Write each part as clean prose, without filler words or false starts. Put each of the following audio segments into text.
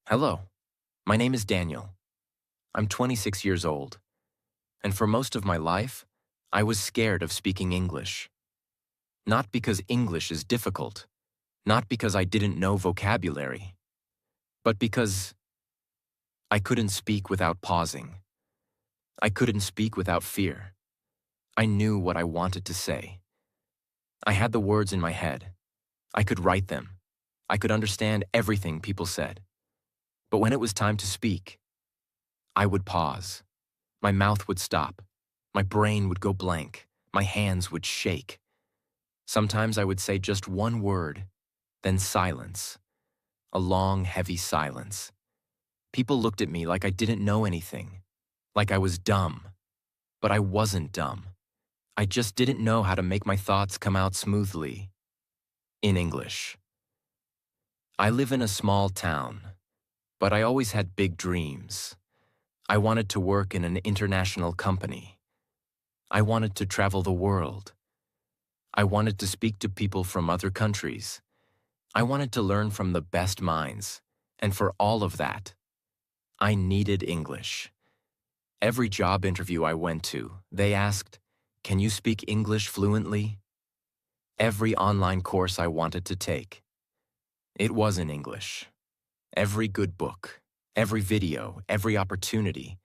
Hello, my name is Daniel. I'm 26 years old, and for most of my life, I was scared of speaking English. Not because English is difficult, not because I didn't know vocabulary, but because I couldn't speak without pausing. I couldn't speak without fear. I knew what I wanted to say. I had the words in my head. I could write them. I could understand everything people said. But when it was time to speak, I would pause. My mouth would stop. My brain would go blank. My hands would shake. Sometimes I would say just one word, then silence. A long, heavy silence. People looked at me like I didn't know anything, like I was dumb. But I wasn't dumb. I just didn't know how to make my thoughts come out smoothly. In English. I live in a small town, but I always had big dreams. I wanted to work in an international company. I wanted to travel the world. I wanted to speak to people from other countries. I wanted to learn from the best minds, and for all of that, I needed English. Every job interview I went to, they asked, "Can you speak English fluently?" Every online course I wanted to take, it was in English. Every good book, every video, every opportunity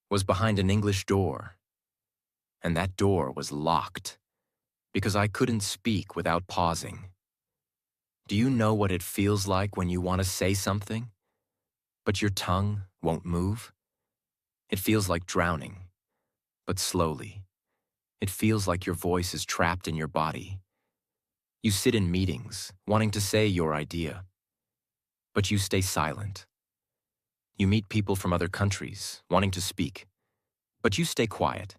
was behind an English door. And that door was locked because I couldn't speak without pausing. Do you know what it feels like when you want to say something, but your tongue won't move? It feels like drowning, but slowly. It feels like your voice is trapped in your body. You sit in meetings, wanting to say your idea, but you stay silent. You meet people from other countries, wanting to speak, but you stay quiet.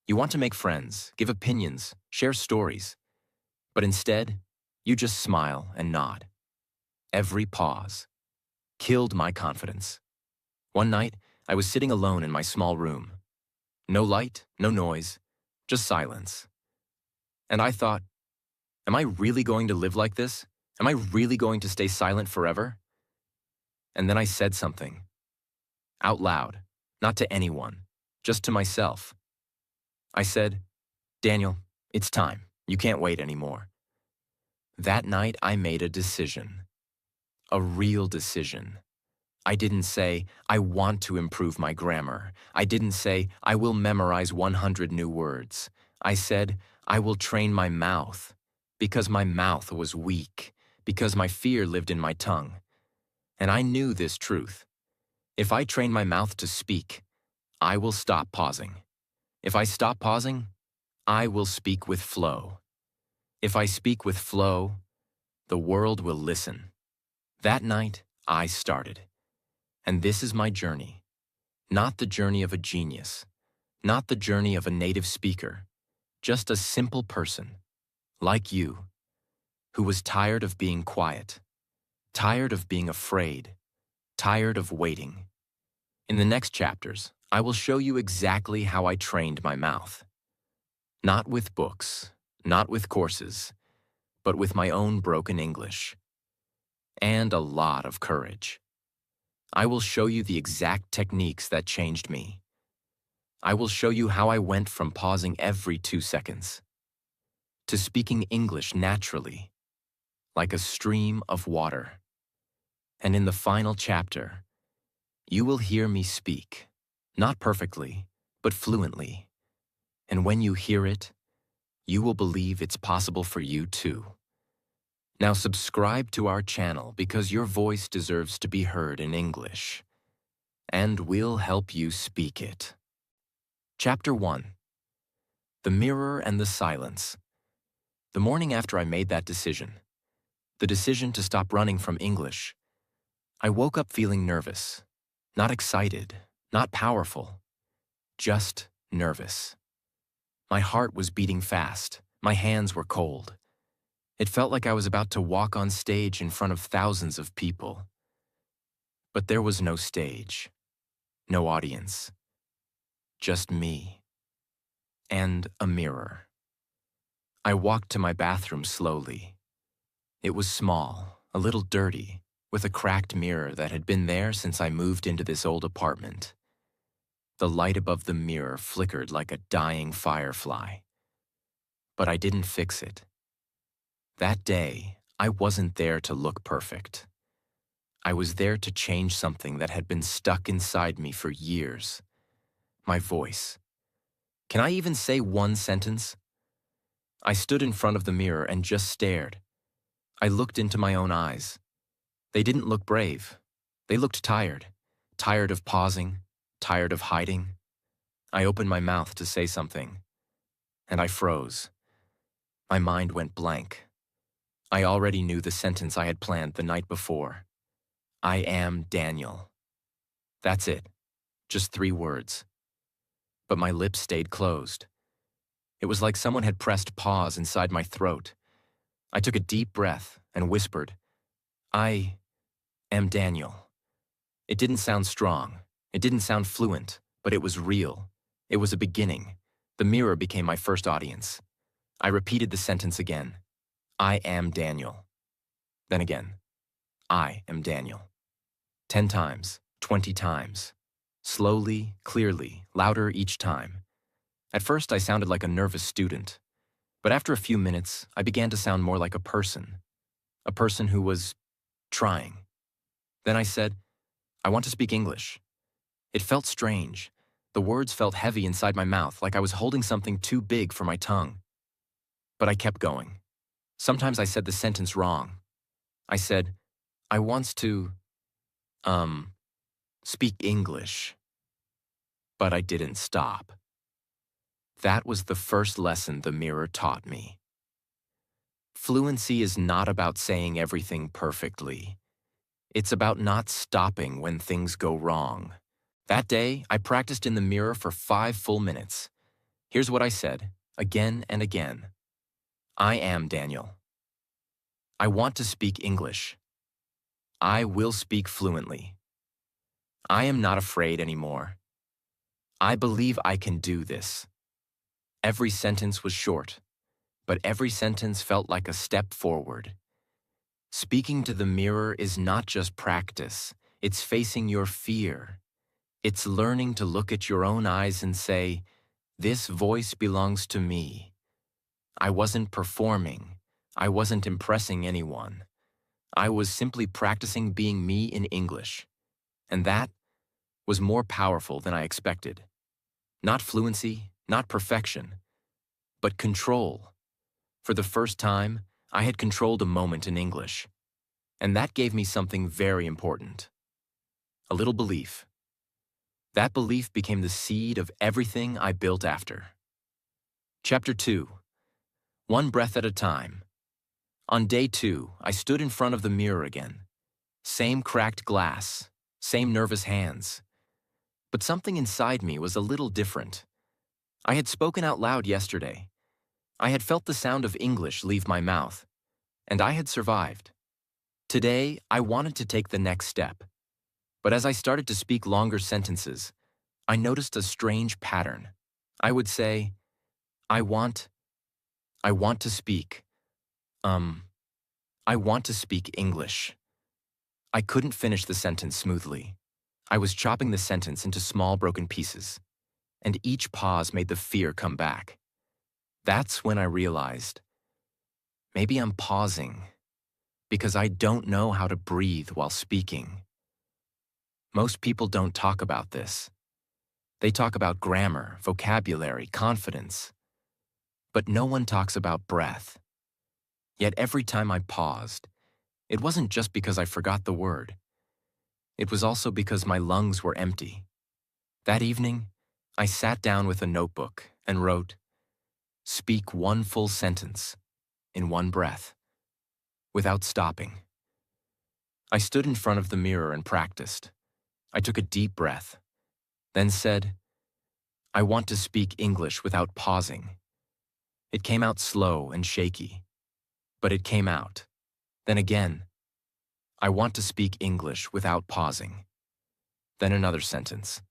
You want to make friends, give opinions, share stories, but instead, you just smile and nod. Every pause killed my confidence. One night, I was sitting alone in my small room. No light, no noise, just silence. And I thought, am I really going to live like this? Am I really going to stay silent forever? And then I said something. Out loud, not to anyone, just to myself. I said, "Daniel, it's time. You can't wait anymore." That night, I made a decision. A real decision. I didn't say, "I want to improve my grammar." I didn't say, "I will memorize 100 new words." I said, "I will train my mouth," because my mouth was weak, because my fear lived in my tongue. And I knew this truth. If I train my mouth to speak, I will stop pausing. If I stop pausing, I will speak with flow. If I speak with flow, the world will listen. That night, I started. And this is my journey. Not the journey of a genius, not the journey of a native speaker, just a simple person, like you, who was tired of being quiet, tired of being afraid, tired of waiting. In the next chapters, I will show you exactly how I trained my mouth. Not with books, not with courses, but with my own broken English. And a lot of courage. I will show you the exact techniques that changed me. I will show you how I went from pausing every 2 seconds to speaking English naturally, like a stream of water. And in the final chapter, you will hear me speak, not perfectly, but fluently. And when you hear it, you will believe it's possible for you too. Now subscribe to our channel because your voice deserves to be heard in English. And we'll help you speak it. Chapter 1. The Mirror and the Silence. The morning after I made that decision, the decision to stop running from English, I woke up feeling nervous. Not excited, not powerful, just nervous. My heart was beating fast. My hands were cold. It felt like I was about to walk on stage in front of thousands of people. But there was no stage, no audience, just me and a mirror. I walked to my bathroom slowly. It was small, a little dirty, with a cracked mirror that had been there since I moved into this old apartment. The light above the mirror flickered like a dying firefly. But I didn't fix it. That day, I wasn't there to look perfect. I was there to change something that had been stuck inside me for years. My voice. Can I even say one sentence? I stood in front of the mirror and just stared. I looked into my own eyes. They didn't look brave. They looked tired. Tired of pausing. Tired of hiding. I opened my mouth to say something, and I froze. My mind went blank. I already knew the sentence I had planned the night before. I am Daniel. That's it. Just 3 words. But my lips stayed closed. It was like someone had pressed pause inside my throat. I took a deep breath and whispered, I am Daniel. It didn't sound strong. It didn't sound fluent, but it was real. It was a beginning. The mirror became my first audience. I repeated the sentence again. I am Daniel. Then again. I am Daniel. 10 times, 20 times. Slowly, clearly, louder each time. At first, I sounded like a nervous student. But after a few minutes, I began to sound more like a person. A person who was trying. Then I said, I want to speak English. It felt strange. The words felt heavy inside my mouth, like I was holding something too big for my tongue. But I kept going. Sometimes I said the sentence wrong. I said, I wants to, speak English. But I didn't stop. That was the first lesson the mirror taught me. Fluency is not about saying everything perfectly. It's about not stopping when things go wrong. That day, I practiced in the mirror for 5 full minutes. Here's what I said, again and again. I am Daniel. I want to speak English. I will speak fluently. I am not afraid anymore. I believe I can do this. Every sentence was short, but every sentence felt like a step forward. Speaking to the mirror is not just practice, it's facing your fear. It's learning to look at your own eyes and say, this voice belongs to me. I wasn't performing. I wasn't impressing anyone. I was simply practicing being me in English. And that was more powerful than I expected. Not fluency, not perfection, but control. For the first time, I had controlled a moment in English. And that gave me something very important. A little belief. That belief became the seed of everything I built after. Chapter 2. One breath at a time. On day 2, I stood in front of the mirror again. Same cracked glass, same nervous hands. But something inside me was a little different. I had spoken out loud yesterday. I had felt the sound of English leave my mouth, and I had survived. Today, I wanted to take the next step. But as I started to speak longer sentences, I noticed a strange pattern. I would say, I want to speak, I want to speak English. I couldn't finish the sentence smoothly. I was chopping the sentence into small broken pieces, and each pause made the fear come back. That's when I realized, maybe I'm pausing because I don't know how to breathe while speaking. Most people don't talk about this. They talk about grammar, vocabulary, confidence. But no one talks about breath. Yet every time I paused, it wasn't just because I forgot the word. It was also because my lungs were empty. That evening, I sat down with a notebook and wrote, speak one full sentence, in one breath, without stopping. I stood in front of the mirror and practiced. I took a deep breath, then said, I want to speak English without pausing. It came out slow and shaky, but it came out. Then again, I want to speak English without pausing. Then another sentence.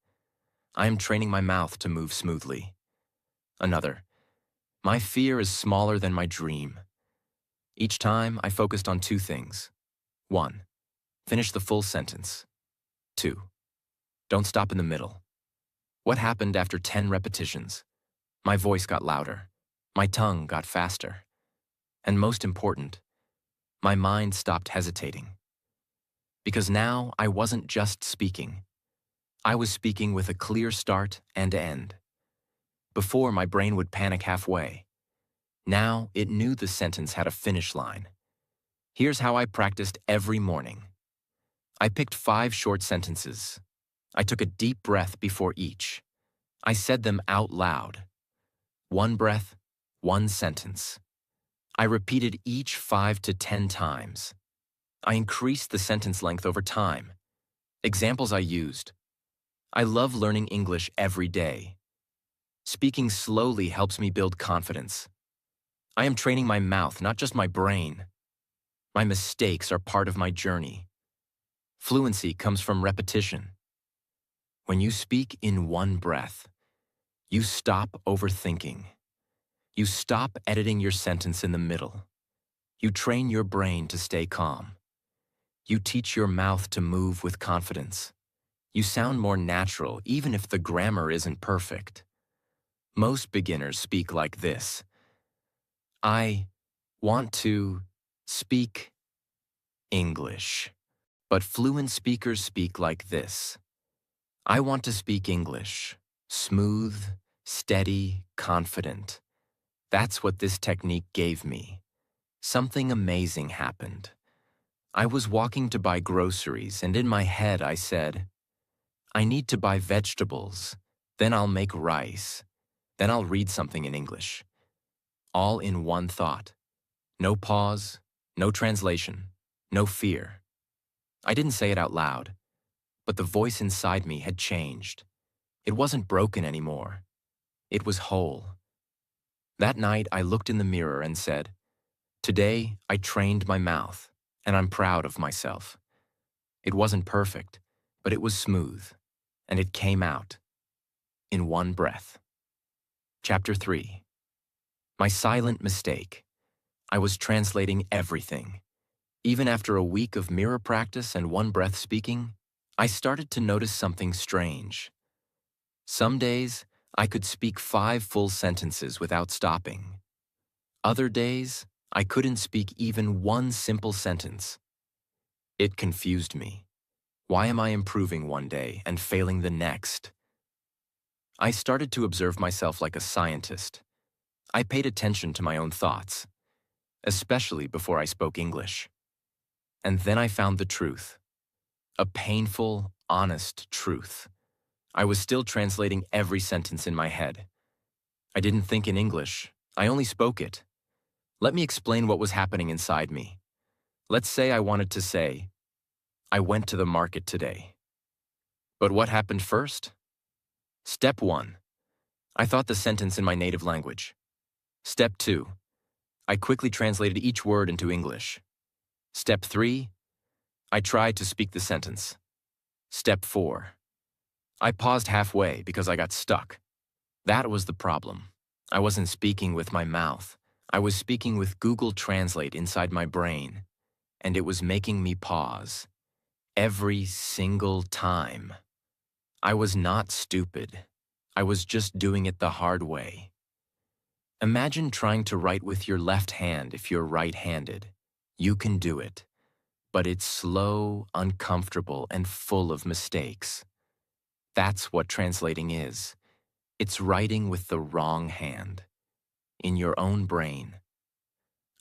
I am training my mouth to move smoothly. Another. My fear is smaller than my dream. Each time, I focused on 2 things. 1. Finish the full sentence. 2. Don't stop in the middle. What happened after 10 repetitions? My voice got louder. My tongue got faster. And most important, my mind stopped hesitating. Because now I wasn't just speaking. I was speaking with a clear start and end. Before, my brain would panic halfway. Now it knew the sentence had a finish line. Here's how I practiced every morning. I picked 5 short sentences. I took a deep breath before each. I said them out loud. 1 breath, 1 sentence. I repeated each 5 to 10 times. I increased the sentence length over time. Examples I used. I love learning English every day. Speaking slowly helps me build confidence. I am training my mouth, not just my brain. My mistakes are part of my journey. Fluency comes from repetition. When you speak in 1 breath, you stop overthinking. You stop editing your sentence in the middle. You train your brain to stay calm. You teach your mouth to move with confidence. You sound more natural, even if the grammar isn't perfect. Most beginners speak like this. I want to speak English. But fluent speakers speak like this. I want to speak English. Smooth, steady, confident. That's what this technique gave me. Something amazing happened. I was walking to buy groceries, and in my head I said, I need to buy vegetables, then I'll make rice, then I'll read something in English. All in one thought. No pause, no translation, no fear. I didn't say it out loud, but the voice inside me had changed. It wasn't broken anymore. It was whole. That night I looked in the mirror and said, today I trained my mouth, and I'm proud of myself. It wasn't perfect, but it was smooth, and it came out in 1 breath. Chapter 3. My silent mistake. I was translating everything. Even after a week of mirror practice and 1 breath speaking, I started to notice something strange. Some days, I could speak 5 full sentences without stopping. Other days, I couldn't speak even 1 simple sentence. It confused me. Why am I improving one day and failing the next? I started to observe myself like a scientist. I paid attention to my own thoughts, especially before I spoke English. And then I found the truth. A painful, honest truth. I was still translating every sentence in my head. I didn't think in English. I only spoke it. Let me explain what was happening inside me. Let's say I wanted to say, I went to the market today. But what happened first? Step 1. I thought the sentence in my native language. Step 2. I quickly translated each word into English. Step 3. I tried to speak the sentence. Step 4. I paused halfway because I got stuck. That was the problem. I wasn't speaking with my mouth. I was speaking with Google Translate inside my brain, and it was making me pause. Every single time. I was not stupid. I was just doing it the hard way. Imagine trying to write with your left hand if you're right-handed. You can do it. But it's slow, uncomfortable, and full of mistakes. That's what translating is. It's writing with the wrong hand. In your own brain.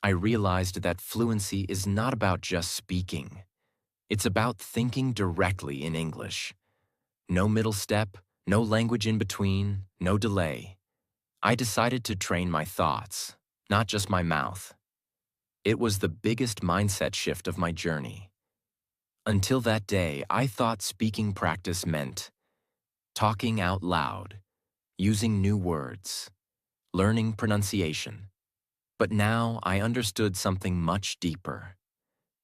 I realized that fluency is not about just speaking. It's about thinking directly in English. No middle step, no language in between, no delay. I decided to train my thoughts, not just my mouth. It was the biggest mindset shift of my journey. Until that day, I thought speaking practice meant talking out loud, using new words, learning pronunciation. But now I understood something much deeper.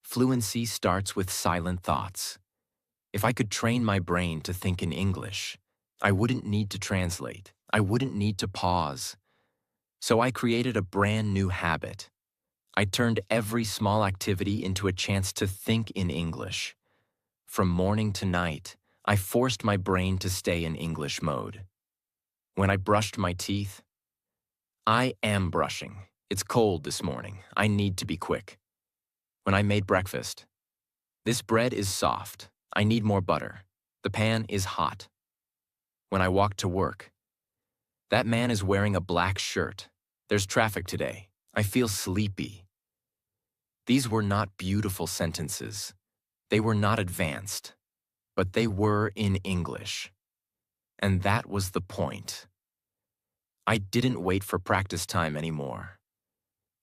Fluency starts with silent thoughts. If I could train my brain to think in English, I wouldn't need to translate. I wouldn't need to pause. So I created a brand new habit. I turned every small activity into a chance to think in English. From morning to night, I forced my brain to stay in English mode. When I brushed my teeth, I am brushing. It's cold this morning. I need to be quick. When I made breakfast, this bread is soft. I need more butter. The pan is hot. When I walked to work, that man is wearing a black shirt. There's traffic today. I feel sleepy. These were not beautiful sentences. They were not advanced, but they were in English. And that was the point. I didn't wait for practice time anymore.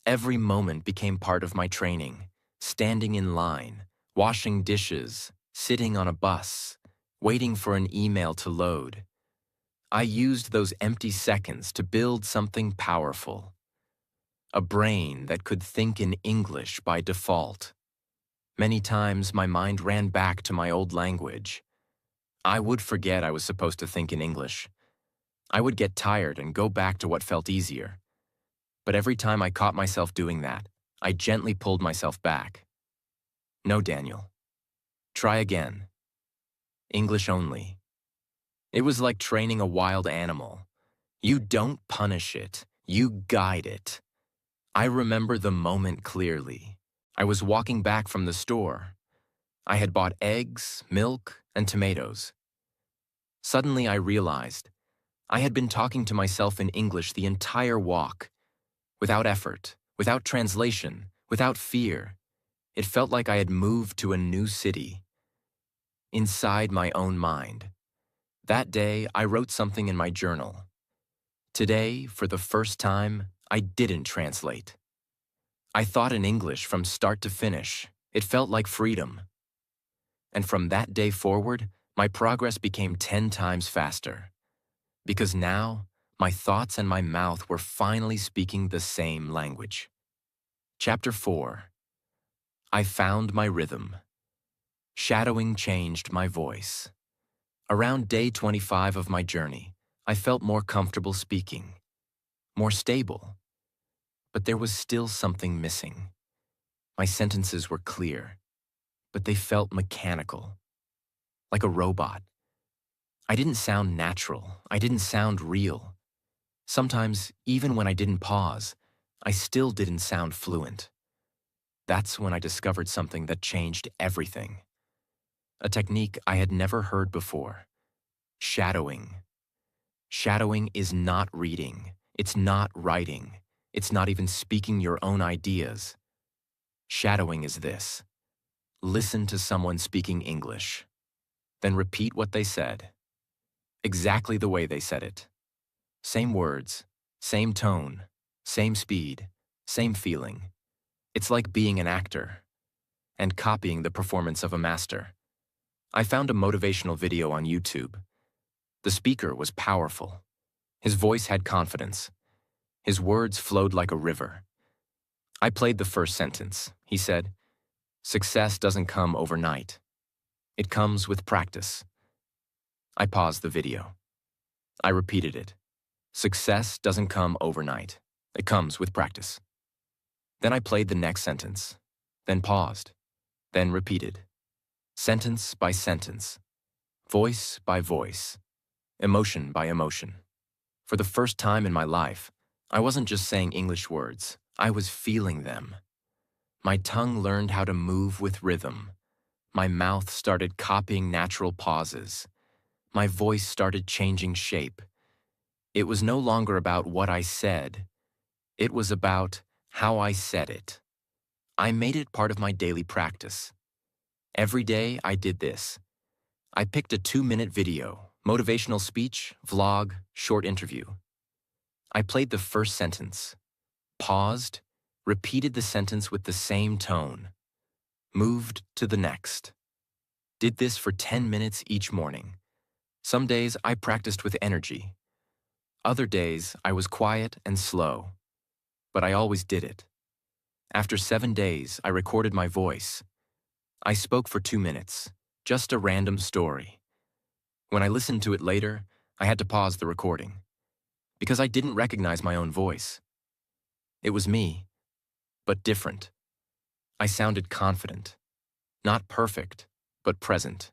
Every moment became part of my training, standing in line, washing dishes, sitting on a bus, waiting for an email to load. I used those empty seconds to build something powerful. A brain that could think in English by default. Many times my mind ran back to my old language. I would forget I was supposed to think in English. I would get tired and go back to what felt easier. But every time I caught myself doing that, I gently pulled myself back. No, Daniel. Try again. English only. It was like training a wild animal. You don't punish it, you guide it. I remember the moment clearly. I was walking back from the store. I had bought eggs, milk, and tomatoes. Suddenly I realized I had been talking to myself in English the entire walk. Without effort, without translation, without fear. It felt like I had moved to a new city. Inside my own mind. That day, I wrote something in my journal. Today, for the first time, I didn't translate. I thought in English from start to finish. It felt like freedom. And from that day forward, my progress became 10 times faster. Because now, my thoughts and my mouth were finally speaking the same language. Chapter 4. I found my rhythm. Shadowing changed my voice. Around day 25 of my journey, I felt more comfortable speaking, more stable. But there was still something missing. My sentences were clear, but they felt mechanical, like a robot. I didn't sound natural. I didn't sound real. Sometimes, even when I didn't pause, I still didn't sound fluent. That's when I discovered something that changed everything. A technique I had never heard before. Shadowing. Shadowing is not reading. It's not writing. It's not even speaking your own ideas. Shadowing is this. Listen to someone speaking English. Then repeat what they said. Exactly the way they said it. Same words, same tone, same speed, same feeling. It's like being an actor and copying the performance of a master. I found a motivational video on YouTube. The speaker was powerful. His voice had confidence. His words flowed like a river. I played the first sentence. He said, "Success doesn't come overnight. It comes with practice." I paused the video. I repeated it. Success doesn't come overnight. It comes with practice. Then I played the next sentence, then paused, then repeated. Sentence by sentence, voice by voice, emotion by emotion. For the first time in my life, I wasn't just saying English words, I was feeling them. My tongue learned how to move with rhythm. My mouth started copying natural pauses. My voice started changing shape. It was no longer about what I said. It was about how I said it. I made it part of my daily practice. Every day I did this. I picked a 2-minute video, motivational speech, vlog, short interview. I played the first sentence, paused, repeated the sentence with the same tone, moved to the next. Did this for 10 minutes each morning. Some days I practiced with energy. Other days I was quiet and slow. But I always did it. After 7 days, I recorded my voice. I spoke for 2 minutes, just a random story. When I listened to it later, I had to pause the recording, because I didn't recognize my own voice. It was me, but different. I sounded confident, not perfect, but present.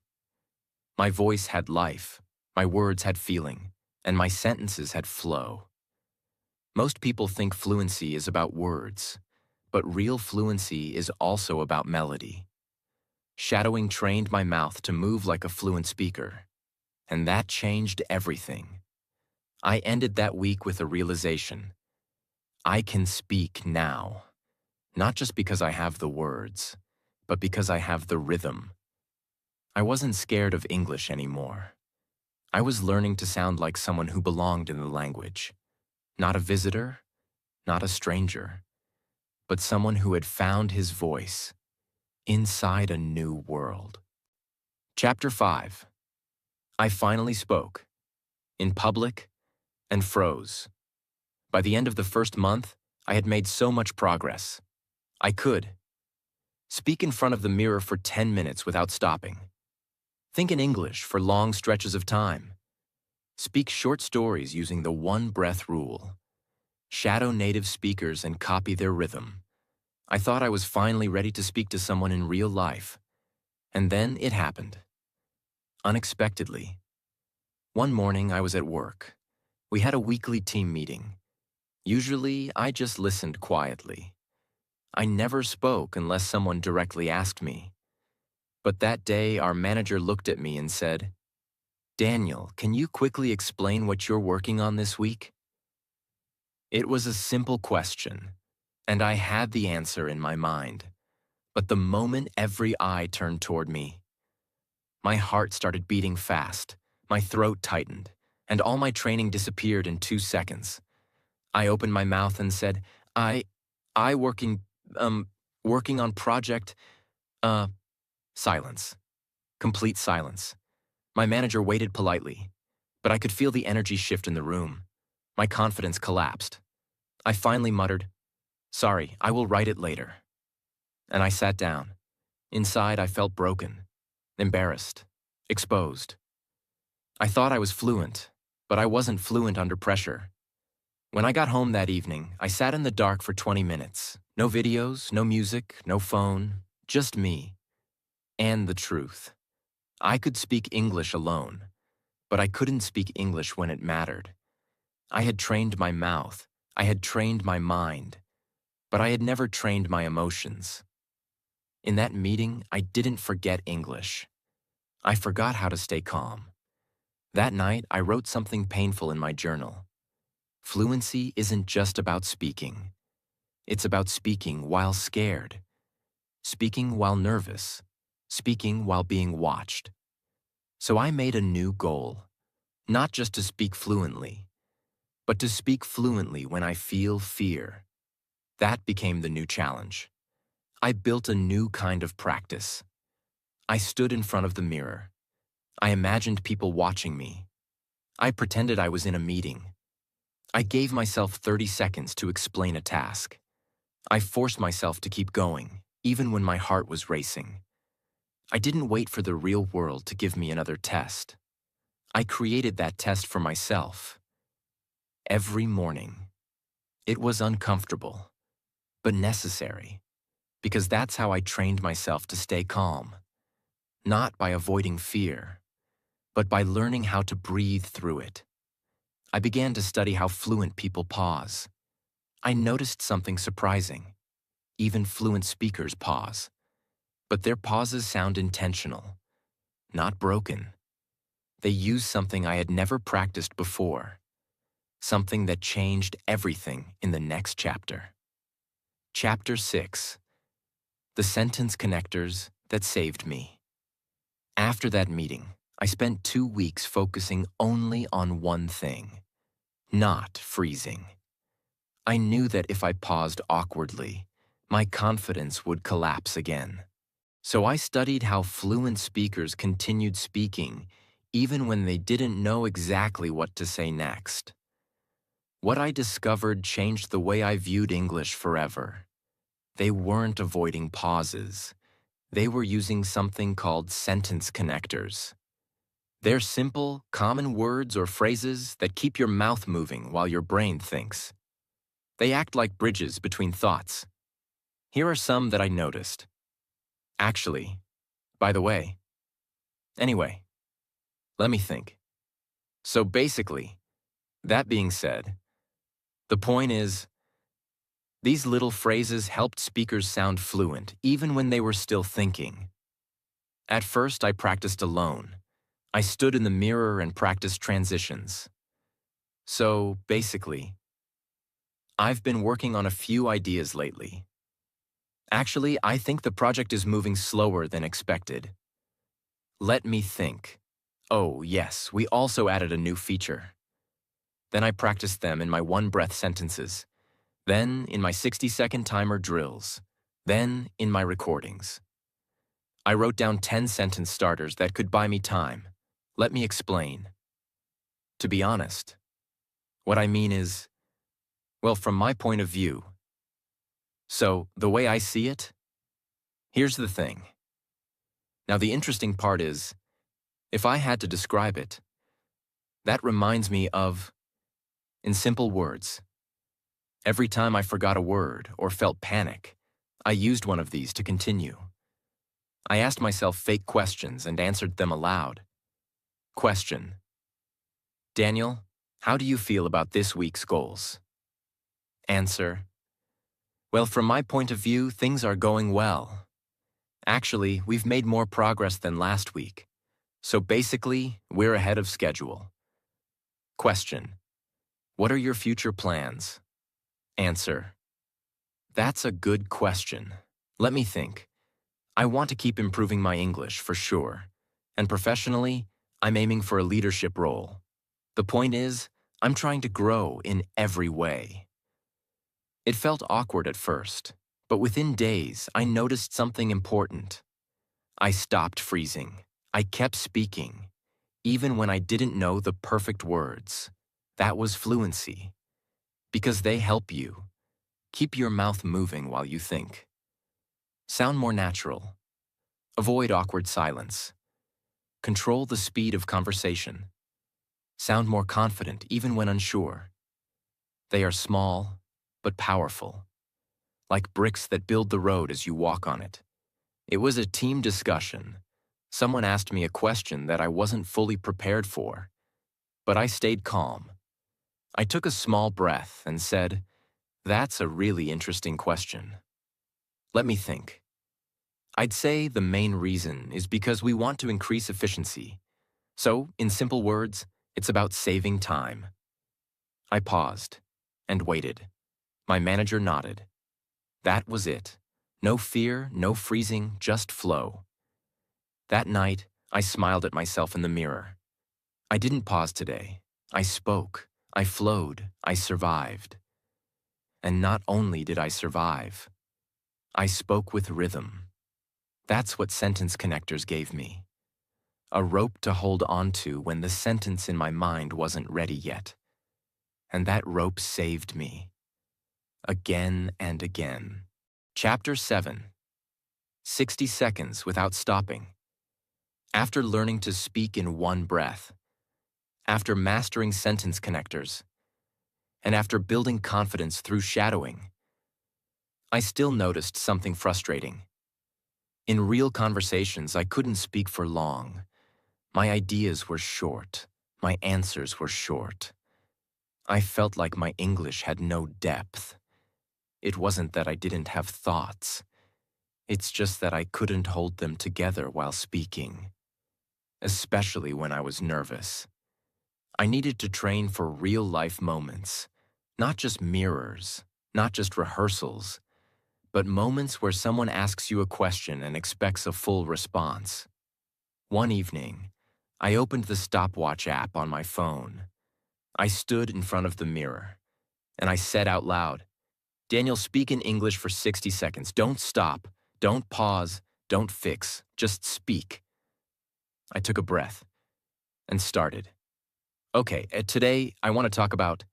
My voice had life, my words had feeling, and my sentences had flow. Most people think fluency is about words, but real fluency is also about melody. Shadowing trained my mouth to move like a fluent speaker, and that changed everything. I ended that week with a realization. I can speak now, not just because I have the words, but because I have the rhythm. I wasn't scared of English anymore. I was learning to sound like someone who belonged in the language. Not a visitor, not a stranger, but someone who had found his voice inside a new world. Chapter 5. I finally spoke, in public, and froze. By the end of the first month, I had made so much progress. I could speak in front of the mirror for 10 minutes without stopping. Think in English for long stretches of time. Speak short stories using the one-breath rule. Shadow native speakers and copy their rhythm. I thought I was finally ready to speak to someone in real life. And then it happened. Unexpectedly. One morning I was at work. We had a weekly team meeting. Usually, I just listened quietly. I never spoke unless someone directly asked me. But that day, our manager looked at me and said, "Daniel, can you quickly explain what you're working on this week?" It was a simple question, and I had the answer in my mind. But the moment every eye turned toward me, my heart started beating fast, my throat tightened, and all my training disappeared in 2 seconds. I opened my mouth and said, I working on project, silence. Complete silence. My manager waited politely, but I could feel the energy shift in the room. My confidence collapsed. I finally muttered, "Sorry, I will write it later." And I sat down. Inside, I felt broken, embarrassed, exposed. I thought I was fluent, but I wasn't fluent under pressure. When I got home that evening, I sat in the dark for 20 minutes. No videos, no music, no phone, just me. And the truth. I could speak English alone, but I couldn't speak English when it mattered. I had trained my mouth, I had trained my mind, but I had never trained my emotions. In that meeting, I didn't forget English. I forgot how to stay calm. That night, I wrote something painful in my journal. Fluency isn't just about speaking. It's about speaking while scared, speaking while nervous, speaking while being watched. So I made a new goal, not just to speak fluently, but to speak fluently when I feel fear. That became the new challenge. I built a new kind of practice. I stood in front of the mirror. I imagined people watching me. I pretended I was in a meeting. I gave myself 30 seconds to explain a task. I forced myself to keep going, even when my heart was racing. I didn't wait for the real world to give me another test. I created that test for myself. Every morning. It was uncomfortable, but necessary, because that's how I trained myself to stay calm. Not by avoiding fear, but by learning how to breathe through it. I began to study how fluent people pause. I noticed something surprising. Even fluent speakers pause. But their pauses sound intentional, not broken. They use something I had never practiced before, something that changed everything in the next chapter. Chapter 6. The sentence connectors that saved me. After that meeting, I spent 2 weeks focusing only on one thing, not freezing. I knew that if I paused awkwardly, my confidence would collapse again. So I studied how fluent speakers continued speaking even when they didn't know exactly what to say next. What I discovered changed the way I viewed English forever. They weren't avoiding pauses. They were using something called sentence connectors. They're simple, common words or phrases that keep your mouth moving while your brain thinks. They act like bridges between thoughts. Here are some that I noticed. Actually, by the way, Anyway, let me think. So basically, that being said, the point is, these little phrases helped speakers sound fluent even when they were still thinking. At first, I practiced alone. I stood in the mirror and practiced transitions. So basically, I've been working on a few ideas lately. Actually, I think the project is moving slower than expected. Let me think. Oh, yes, we also added a new feature. Then I practiced them in my one-breath sentences. Then in my 60-second timer drills. Then in my recordings. I wrote down 10 sentence starters that could buy me time. Let me explain. To be honest, what I mean is, well, from my point of view. So, the way I see it, here's the thing. Now, the interesting part is, if I had to describe it, that reminds me of, in simple words, every time I forgot a word or felt panic, I used one of these to continue. I asked myself fake questions and answered them aloud. Question: Daniel, how do you feel about this week's goals? Answer: well, from my point of view, things are going well. Actually, we've made more progress than last week. So basically, we're ahead of schedule. Question: what are your future plans? Answer: that's a good question. Let me think. I want to keep improving my English, for sure. And professionally, I'm aiming for a leadership role. The point is, I'm trying to grow in every way. It felt awkward at first, but within days, I noticed something important. I stopped freezing. I kept speaking, even when I didn't know the perfect words. That was fluency. Because they help you. Keep your mouth moving while you think. Sound more natural. Avoid awkward silence. Control the speed of conversation. Sound more confident even when unsure. They are small, but powerful. Like bricks that build the road as you walk on it. It was a team discussion. Someone asked me a question that I wasn't fully prepared for, but I stayed calm. I took a small breath and said, "That's a really interesting question. Let me think." I'd say the main reason is because we want to increase efficiency. So, in simple words, it's about saving time. I paused and waited. My manager nodded. That was it. No fear, no freezing, just flow. That night, I smiled at myself in the mirror. I didn't pause today. I spoke. I flowed. I survived. And not only did I survive, I spoke with rhythm. That's what sentence connectors gave me. A rope to hold onto when the sentence in my mind wasn't ready yet. And that rope saved me. Again and again. Chapter 7. 60 seconds without stopping. After learning to speak in one breath, after mastering sentence connectors, and after building confidence through shadowing, I still noticed something frustrating. In real conversations, I couldn't speak for long. My ideas were short. My answers were short. I felt like my English had no depth. It wasn't that I didn't have thoughts. It's just that I couldn't hold them together while speaking, especially when I was nervous. I needed to train for real-life moments, not just mirrors, not just rehearsals, but moments where someone asks you a question and expects a full response. One evening, I opened the stopwatch app on my phone. I stood in front of the mirror, and I said out loud, "Daniel, speak in English for 60 seconds. Don't stop. Don't pause. Don't fix. Just speak." I took a breath and started. Okay, today I want to talk about,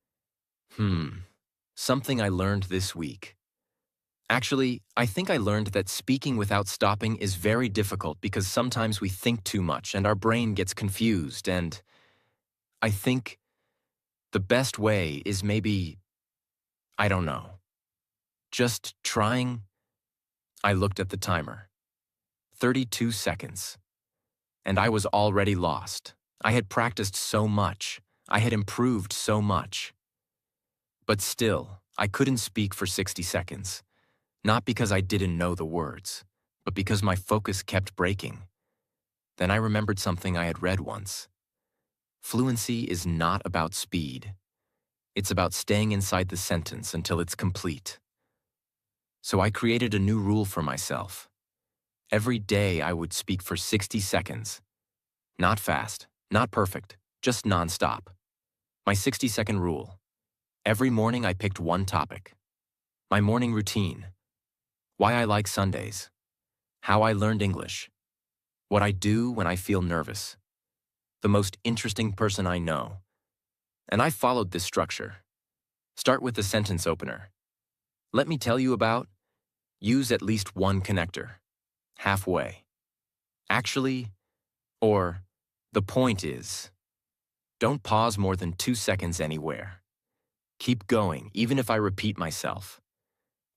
something I learned this week. Actually, I think I learned that speaking without stopping is very difficult because sometimes we think too much and our brain gets confused, and I think the best way is maybe, I don't know, just trying. I looked at the timer. 32 seconds. and I was already lost. I had practiced so much. I had improved so much. But still, I couldn't speak for 60 seconds. Not because I didn't know the words, but because my focus kept breaking. Then I remembered something I had read once. Fluency is not about speed. It's about staying inside the sentence until it's complete. So I created a new rule for myself. Every day I would speak for 60 seconds. Not fast, not perfect, just nonstop. My 60-second rule. Every morning I picked one topic. My morning routine. Why I like Sundays. How I learned English. What I do when I feel nervous. The most interesting person I know. And I followed this structure. Start with the sentence opener. Let me tell you about. Use at least one connector. Halfway. Actually, or the point is. Don't pause more than 2 seconds anywhere. Keep going, even if I repeat myself.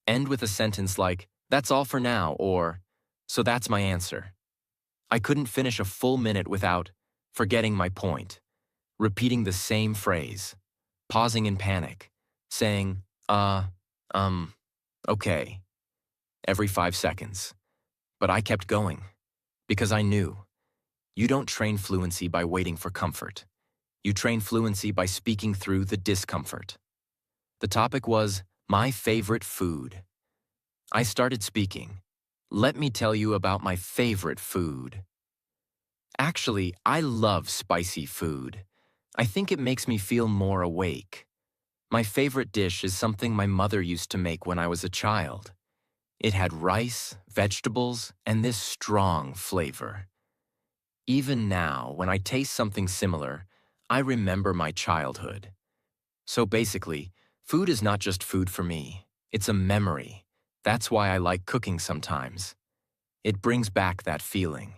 End with a sentence like, that's all for now, or, so that's my answer. I couldn't finish a full minute without forgetting my point, repeating the same phrase, pausing in panic, saying, okay, every 5 seconds. But I kept going, because I knew. You don't train fluency by waiting for comfort. You train fluency by speaking through the discomfort. The topic was my favorite food. I started speaking. Let me tell you about my favorite food. Actually, I love spicy food. I think it makes me feel more awake. My favorite dish is something my mother used to make when I was a child. It had rice, vegetables, and this strong flavor. Even now, when I taste something similar, I remember my childhood. So basically, food is not just food for me. It's a memory. That's why I like cooking sometimes. It brings back that feeling.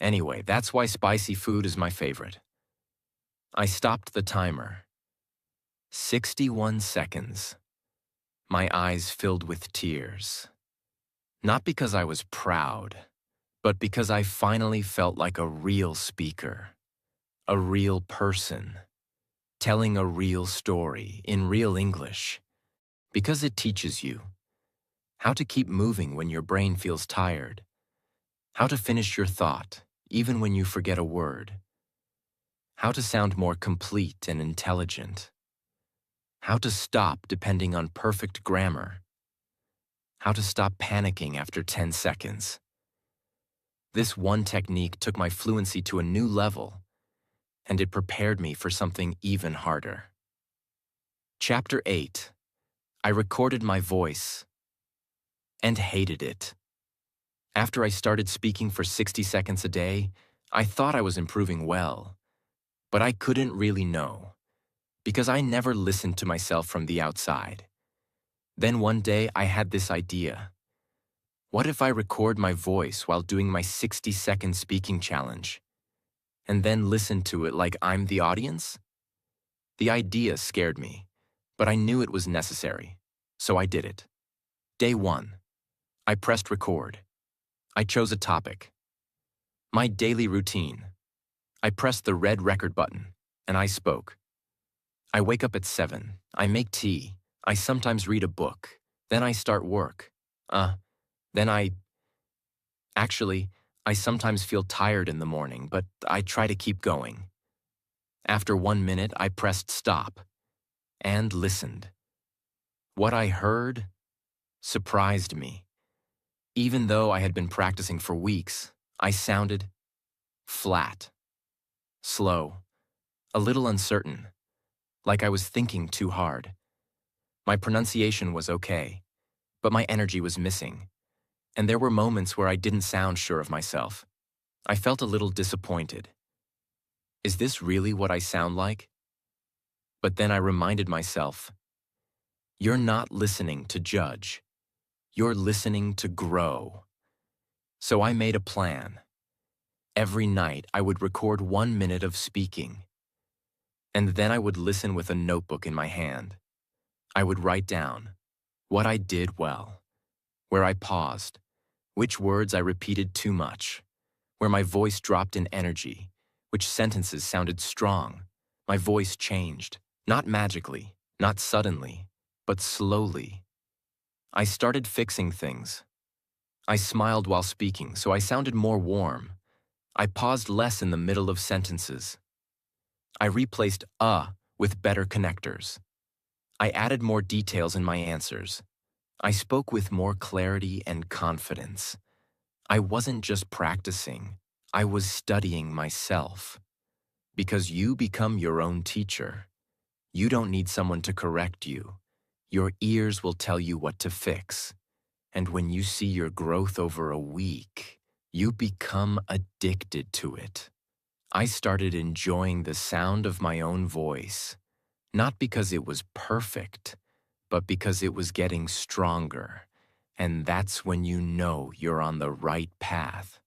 Anyway, that's why spicy food is my favorite. I stopped the timer. 61 seconds. My eyes filled with tears. Not because I was proud, but because I finally felt like a real speaker, a real person, telling a real story in real English. Because it teaches you how to keep moving when your brain feels tired, how to finish your thought even when you forget a word, how to sound more complete and intelligent, how to stop depending on perfect grammar, how to stop panicking after 10 seconds. This one technique took my fluency to a new level, and it prepared me for something even harder. Chapter 8. I recorded my voice and hated it. After I started speaking for 60 seconds a day, I thought I was improving well, but I couldn't really know, because I never listened to myself from the outside. Then one day I had this idea. What if I record my voice while doing my 60-second speaking challenge, and then listen to it like I'm the audience? The idea scared me, but I knew it was necessary, so I did it. Day 1. I pressed record. I chose a topic. My daily routine. I pressed the red record button, and I spoke. I wake up at 7. I make tea. I sometimes read a book. Then I start work. Actually, I sometimes feel tired in the morning, but I try to keep going. After 1 minute, I pressed stop and listened. What I heard surprised me. Even though I had been practicing for weeks, I sounded flat, slow, a little uncertain, like I was thinking too hard. My pronunciation was okay, but my energy was missing, and there were moments where I didn't sound sure of myself. I felt a little disappointed. Is this really what I sound like? But then I reminded myself, you're not listening to judge. You're listening to grow. So I made a plan. Every night I would record 1 minute of speaking. And then I would listen with a notebook in my hand. I would write down what I did well, where I paused, which words I repeated too much, where my voice dropped in energy, which sentences sounded strong. My voice changed, not magically, not suddenly, but slowly. I started fixing things. I smiled while speaking, so I sounded more warm. I paused less in the middle of sentences. I replaced with better connectors. I added more details in my answers. I spoke with more clarity and confidence. I wasn't just practicing, I was studying myself. Because you become your own teacher. You don't need someone to correct you. Your ears will tell you what to fix. And when you see your growth over a week, you become addicted to it. I started enjoying the sound of my own voice, not because it was perfect, but because it was getting stronger. And that's when you know you're on the right path.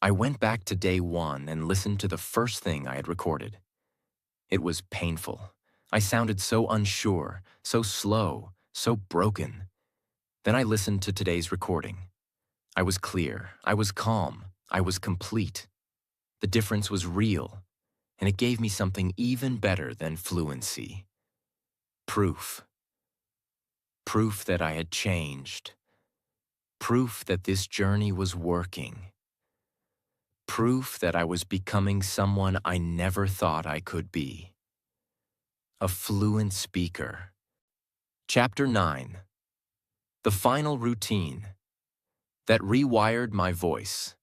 I went back to day one and listened to the first thing I had recorded. It was painful. I sounded so unsure, so slow, so broken. Then I listened to today's recording. I was clear, I was calm, I was complete. The difference was real, and it gave me something even better than fluency. Proof. Proof that I had changed. Proof that this journey was working. Proof that I was becoming someone I never thought I could be. A fluent speaker. Chapter 9. The final routine that rewired my voice.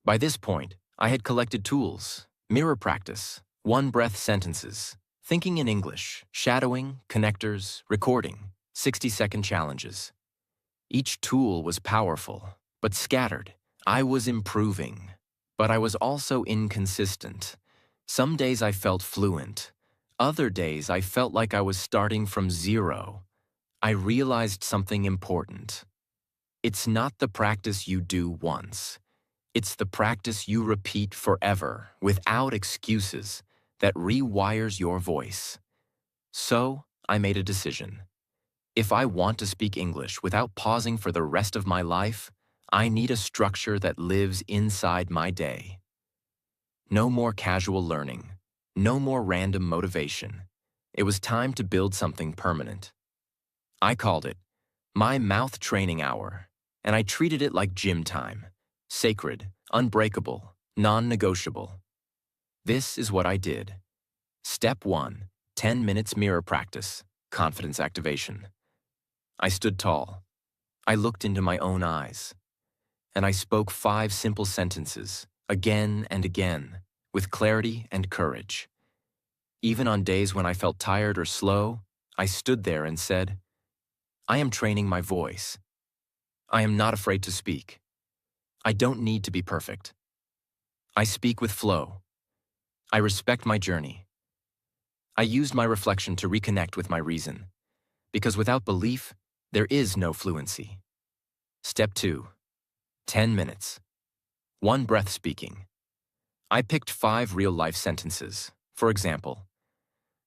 By this point, I had collected tools, mirror practice, one-breath sentences, thinking in English, shadowing, connectors, recording, 60-second challenges. Each tool was powerful, but scattered. I was improving, but I was also inconsistent. Some days I felt fluent. Other days I felt like I was starting from zero. I realized something important. It's not the practice you do once. It's the practice you repeat forever, without excuses, that rewires your voice. So, I made a decision. If I want to speak English without pausing for the rest of my life, I need a structure that lives inside my day. No more casual learning. No more random motivation. It was time to build something permanent. I called it my mouth training hour, and I treated it like gym time. Sacred, unbreakable, non-negotiable. This is what I did. Step 1, 10 minutes mirror practice, confidence activation. I stood tall. I looked into my own eyes. And I spoke 5 simple sentences, again and again, with clarity and courage. Even on days when I felt tired or slow, I stood there and said, I am training my voice. I am not afraid to speak. I don't need to be perfect. I speak with flow. I respect my journey. I used my reflection to reconnect with my reason, because without belief, there is no fluency. Step 2, 10 minutes. One breath speaking. I picked 5 real-life sentences. For example,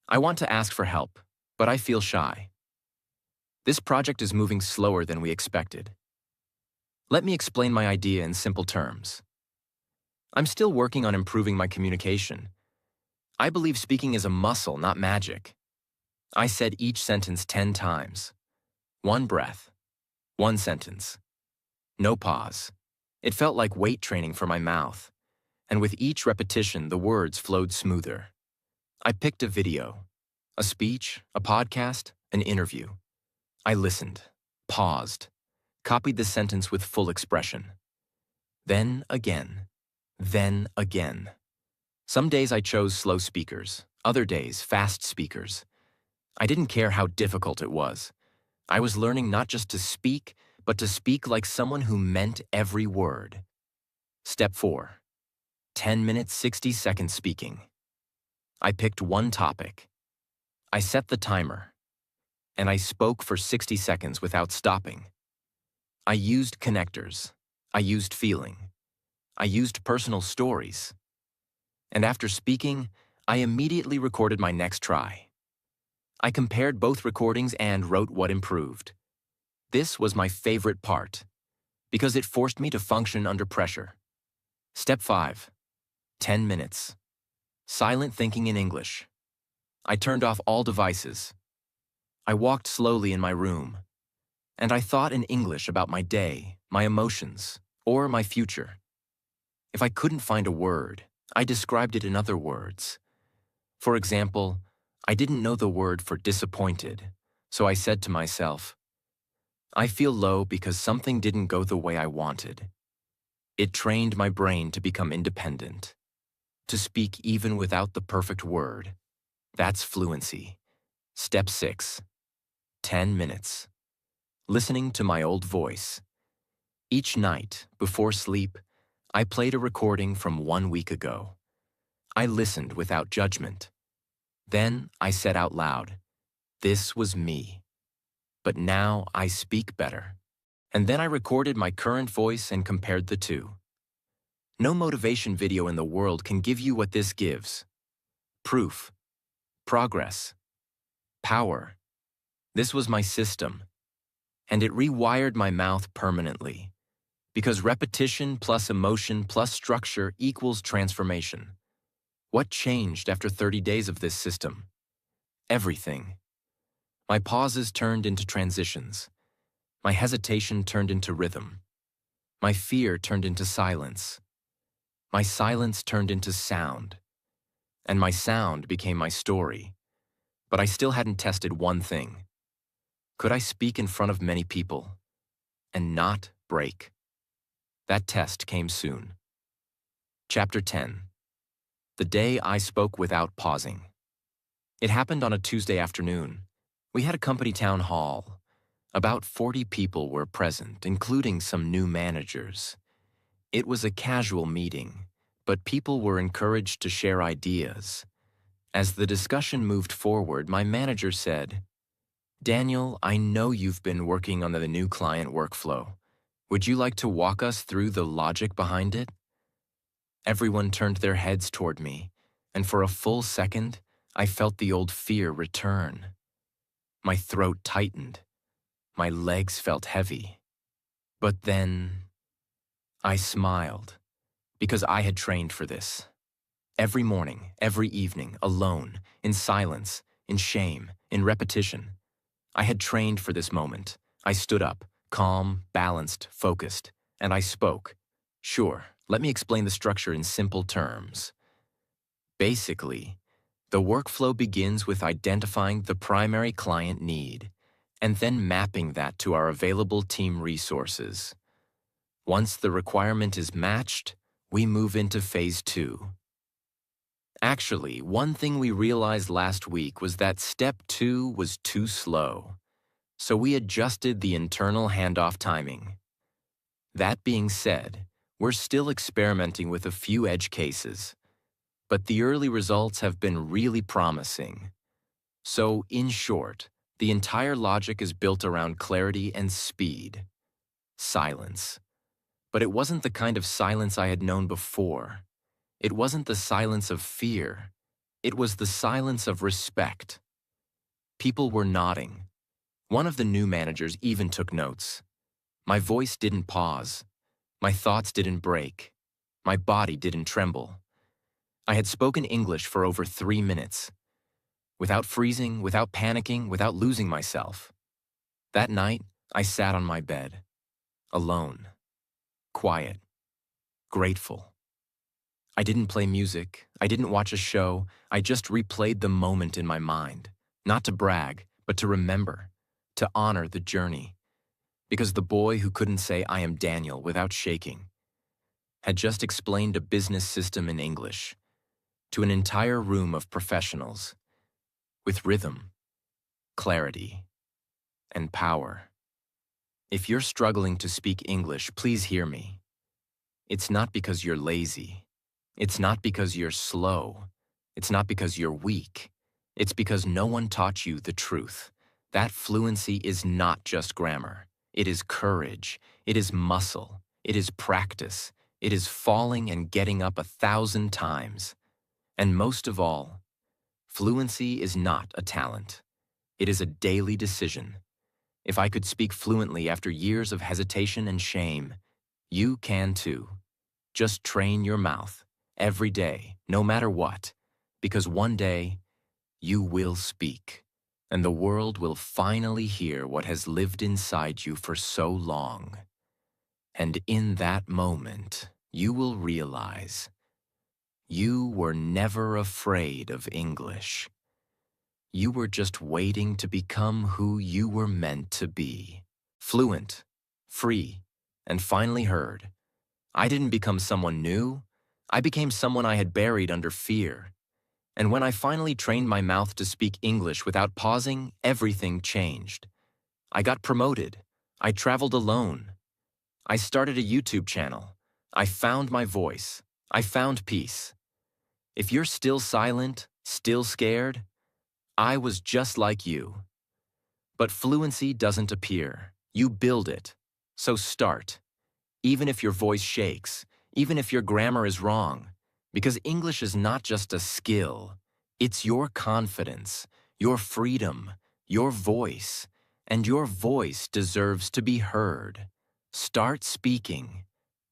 I want to ask for help, but I feel shy. This project is moving slower than we expected. Let me explain my idea in simple terms. I'm still working on improving my communication. I believe speaking is a muscle, not magic. I said each sentence 10 times. One breath. One sentence. No pause. It felt like weight training for my mouth. And with each repetition, the words flowed smoother. I picked a video, a speech, a podcast, an interview. I listened, paused, copied the sentence with full expression. Then again. Then again. Some days I chose slow speakers, other days fast speakers. I didn't care how difficult it was. I was learning not just to speak, but to speak like someone who meant every word. Step 4. 10 minutes, 60 seconds speaking. I picked one topic. I set the timer, and I spoke for 60 seconds without stopping. I used connectors. I used feeling. I used personal stories. And after speaking, I immediately recorded my next try. I compared both recordings and wrote what improved. This was my favorite part, because it forced me to function under pressure. Step 5. 10 minutes. Silent thinking in English. I turned off all devices. I walked slowly in my room, and I thought in English about my day, my emotions, or my future. If I couldn't find a word, I described it in other words. For example, I didn't know the word for disappointed, so I said to myself, I feel low because something didn't go the way I wanted. It trained my brain to become independent, to speak even without the perfect word. That's fluency. Step 6. 10 minutes. Listening to my old voice. Each night, before sleep, I played a recording from 1 week ago. I listened without judgment. Then I said out loud, this was me. But now I speak better. And then I recorded my current voice and compared the two. No motivation video in the world can give you what this gives. Proof. Progress. Power. This was my system. And it rewired my mouth permanently. Because repetition plus emotion plus structure equals transformation. What changed after 30 days of this system? Everything. My pauses turned into transitions. My hesitation turned into rhythm. My fear turned into silence. My silence turned into sound. And my sound became my story. But I still hadn't tested one thing. Could I speak in front of many people and not break? That test came soon. Chapter 10. The day I spoke without pausing. It happened on a Tuesday afternoon. We had a company town hall. About 40 people were present, including some new managers. It was a casual meeting, but people were encouraged to share ideas. As the discussion moved forward, my manager said, Daniel, I know you've been working on the new client workflow. Would you like to walk us through the logic behind it? Everyone turned their heads toward me, and for a full second, I felt the old fear return. My throat tightened. My legs felt heavy. But then, I smiled, because I had trained for this. Every morning, every evening, alone, in silence, in shame, in repetition. I had trained for this moment. I stood up, calm, balanced, focused, and I spoke. Sure, let me explain the structure in simple terms. Basically, the workflow begins with identifying the primary client need, and then mapping that to our available team resources. Once the requirement is matched, we move into phase 2. Actually, one thing we realized last week was that step 2 was too slow, so we adjusted the internal handoff timing. That being said, we're still experimenting with a few edge cases, but the early results have been really promising. So, in short, the entire logic is built around clarity and speed. Silence. But it wasn't the kind of silence I had known before. It wasn't the silence of fear. It was the silence of respect. People were nodding. One of the new managers even took notes. My voice didn't pause. My thoughts didn't break. My body didn't tremble. I had spoken English for over 3 minutes. Without freezing, without panicking, without losing myself. That night, I sat on my bed. Alone. Quiet. Grateful. I didn't play music. I didn't watch a show. I just replayed the moment in my mind. Not to brag, but to remember. To honor the journey. Because the boy who couldn't say I am Daniel without shaking had just explained a business system in English to an entire room of professionals with rhythm, clarity, and power. If you're struggling to speak English, please hear me. It's not because you're lazy. It's not because you're slow. It's not because you're weak. It's because no one taught you the truth. That fluency is not just grammar. It is courage. It is muscle. It is practice. It is falling and getting up 1,000 times. And most of all, fluency is not a talent. It is a daily decision. If I could speak fluently after years of hesitation and shame, you can too. Just train your mouth every day, no matter what, because one day you will speak, and the world will finally hear what has lived inside you for so long. And in that moment, you will realize you were never afraid of English. You were just waiting to become who you were meant to be. Fluent, free, and finally heard. I didn't become someone new. I became someone I had buried under fear. And when I finally trained my mouth to speak English without pausing, everything changed. I got promoted. I traveled alone. I started a YouTube channel. I found my voice. I found peace. If you're still silent, still scared, I was just like you. But fluency doesn't appear. You build it. So start. Even if your voice shakes, even if your grammar is wrong, because English is not just a skill. It's your confidence, your freedom, your voice, and your voice deserves to be heard. Start speaking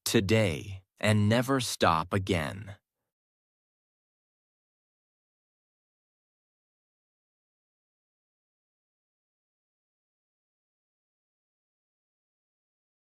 today and never stop again.